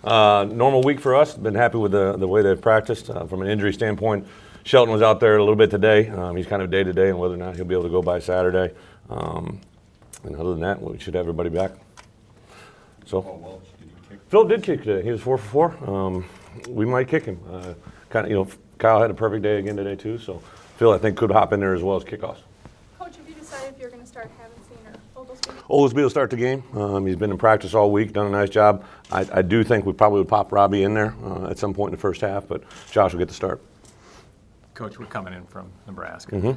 Normal week for us. Been happy with the way they've practiced. From an injury standpoint, Shelton was out there a little bit today. He's kind of day-to-day, and whether or not he'll be able to go by Saturday. And other than that, we should have everybody back. So, Phil did kick today. He was 4 for 4. We might kick him. Kyle had a perfect day again today too. So, Phil, I think, could hop in there as well as kickoffs. Coach, have you decided if you're going to start Havancine or Oglesby? Oglesby will start the game. He's been in practice all week, done a nice job. I do think we probably would pop Robbie in there at some point in the first half, but Josh will get the start. Coach, we're coming in from Nebraska.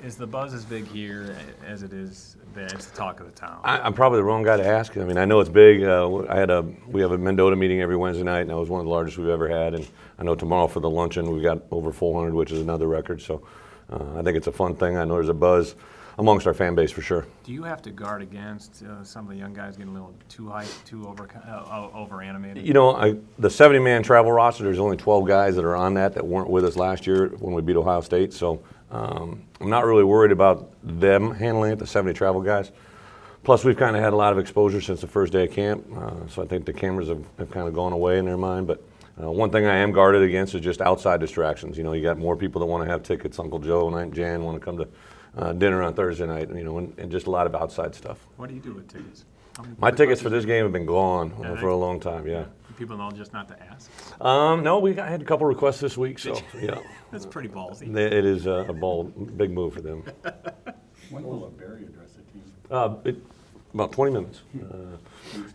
Is the buzz as big here as it is there? It's the talk of the town. I'm probably the wrong guy to ask. I mean, I know it's big. We have a Mendota meeting every Wednesday night, and that was one of the largest we've ever had. And I know tomorrow for the luncheon we've got over 400, which is another record. So I think it's a fun thing. I know there's a buzz amongst our fan base for sure. Do you have to guard against some of the young guys getting a little too hyped, too over animated? You know, the 70-man travel roster, there's only 12 guys that are on that weren't with us last year when we beat Ohio State. So I'm not really worried about them handling it, the 70 travel guys. Plus, we've kind of had a lot of exposure since the first day of camp. So I think the cameras have kind of gone away in their mind. But one thing I am guarded against is just outside distractions. You know, you got more people that want to have tickets. Uncle Joe and Aunt Jan want to come to dinner on Thursday night, and just a lot of outside stuff. What do you do with tickets? My tickets for this game have been gone for a long time, yeah. People know just not to ask? No, I had a couple requests this week, so, yeah. That's pretty ballsy. It is a big move for them. When will Barry address the team? About 20 minutes.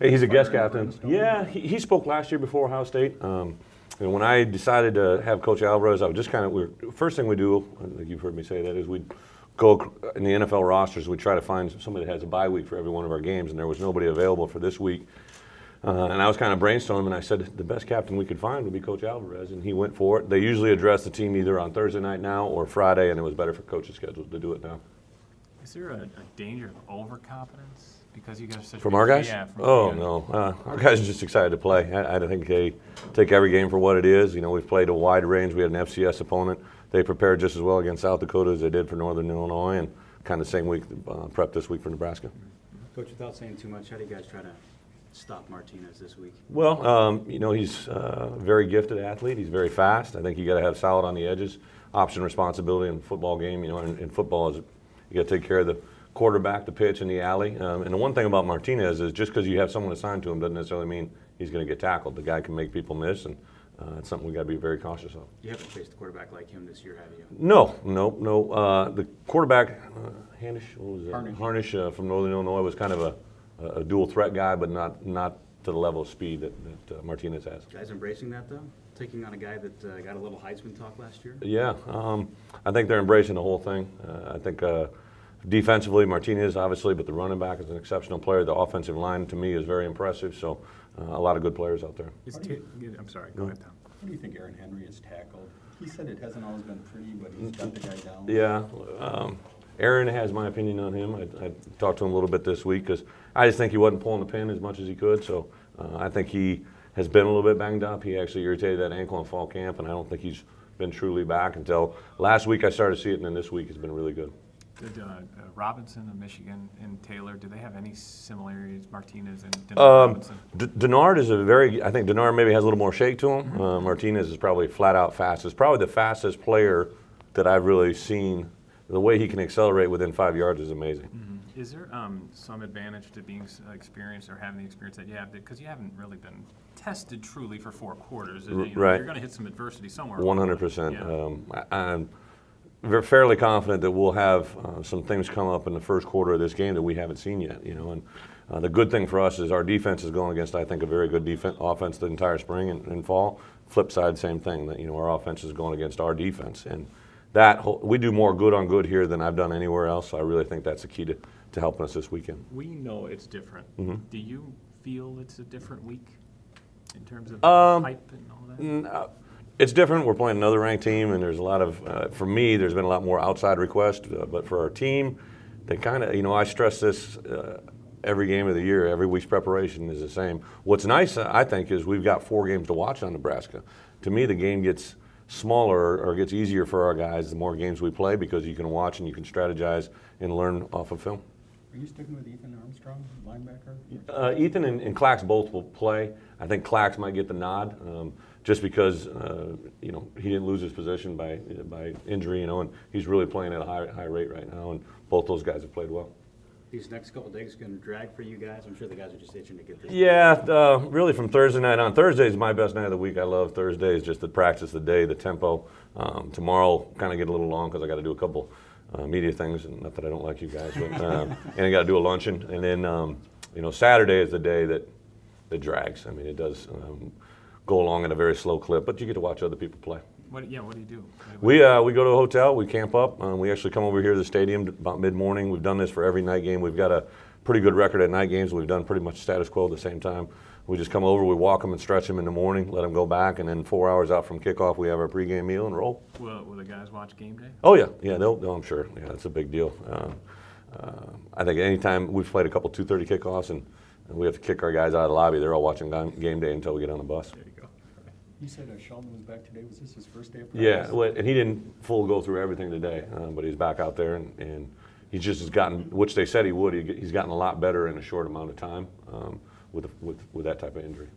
He's a guest captain. Yeah, he spoke last year before Ohio State. And when I decided to have Coach Alvarez, I was just first thing we do, I think you've heard me say that, is we'd go in the NFL rosters. We try to find somebody that has a bye week for every one of our games, and there was nobody available for this week. And I was kind of brainstorming, and I said the best captain we could find would be Coach Alvarez, and he went for it. They usually address the team either on Thursday night now or Friday, and it was better for Coach's schedule to do it now. Is there a danger of overconfidence? Because you guys are such from our guys? Yeah. No. Our guys are just excited to play. I think they take every game for what it is. You know, we've played a wide range. We had an FCS opponent. They prepared just as well against South Dakota as they did for Northern Illinois, and kind of the same week prep this week for Nebraska. Coach, without saying too much, how do you guys try to stop Martinez this week? Well, you know, he's a very gifted athlete. He's very fast. I think you got to have solid on the edges, option responsibility in a football game. You know, in football, you got to take care of the quarterback, the pitch, and the alley. And the one thing about Martinez is just because you have someone assigned to him doesn't necessarily mean he's going to get tackled. The guy can make people miss, and it's something we got to be very cautious of. You haven't faced a quarterback like him this year, have you? No. The quarterback, Harnish from Northern Illinois, was kind of a dual threat guy, but not to the level of speed that Martinez has. Guys embracing that though, taking on a guy that got a little Heisman talk last year. Yeah, I think they're embracing the whole thing. I think defensively, Martinez obviously, but the running back is an exceptional player. The offensive line to me is very impressive. So. A lot of good players out there. I'm sorry, go ahead, Tom. What do you think Aaron Henry has tackled? He said it hasn't always been pretty, but he's got the guy down. Yeah, Aaron has my opinion on him. I talked to him a little bit this week because I just think he wasn't pulling the pin as much as he could. So I think he has been a little bit banged up. He actually irritated that ankle in fall camp, and I don't think he's been truly back until last week I started to see it, and then this week has been really good. Did Robinson of Michigan and Taylor, do they have any similarities, Martinez and Robinson? Denard is I think Denard maybe has a little more shake to him. Martinez is probably flat out fastest. Probably the fastest player that I've really seen. The way he can accelerate within 5 yards is amazing. Is there some advantage to being experienced or having the experience that you have? Because you haven't really been tested truly for 4 quarters. Right. You're going to hit some adversity somewhere. 100%. I'm fairly confident that we'll have some things come up in the first quarter of this game that we haven't seen yet. You know, and the good thing for us is our defense is going against, I think, a very good offense the entire spring and fall. Flip side, same thing. That our offense is going against our defense, and we do more good on good here than I've done anywhere else. So I really think that's the key to helping us this weekend. We know it's different. Do you feel it's a different week in terms of hype and all that? It's different. We're playing another ranked team, and there's a lot of, for me, there's been a lot more outside requests. But for our team, they kind of, I stress this every game of the year. Every week's preparation is the same. What's nice, I think, is we've got 4 games to watch on Nebraska. To me, the game gets smaller or gets easier for our guys the more games we play because you can watch and you can strategize and learn off of film. Are Are you sticking with Ethan Armstrong, linebacker? Ethan and Clax both will play. I think Clax might get the nod, just because you know, he didn't lose his position by injury, you know, and he's really playing at a high rate right now, and both those guys have played well. These next couple of days going to drag for you guys. I'm sure the guys are just itching to get this. Yeah, really from Thursday night on. Thursday is my best night of the week. I love Thursdays, just the practice, the day, the tempo. Tomorrow kind of get a little long because I got to do a couple media things, and not that I don't like you guys, but and I got to do a luncheon, and then you know, Saturday is the day that drags. I mean, it does go along at a very slow clip, but you get to watch other people play. What do you do? We go to a hotel, we camp up, we actually come over here to the stadium about mid-morning. We've done this for every night game. We've got a pretty good record at night games. We've done pretty much status quo at the same time. We just come over, we walk them and stretch them in the morning, let them go back, and then 4 hours out from kickoff, we have our pregame meal and roll. Will the guys watch game day? Oh yeah, I'm sure. Yeah, it's a big deal. I think anytime we've played a couple 2:30 kickoffs and we have to kick our guys out of the lobby, they're all watching game day until we get on the bus. There you go. You said Sheldon was back today. Was this his first day of practice? Yeah, well, and he didn't full go through everything today, but he's back out there, and he just has gotten, which they said he would, he's gotten a lot better in a short amount of time with that type of injury.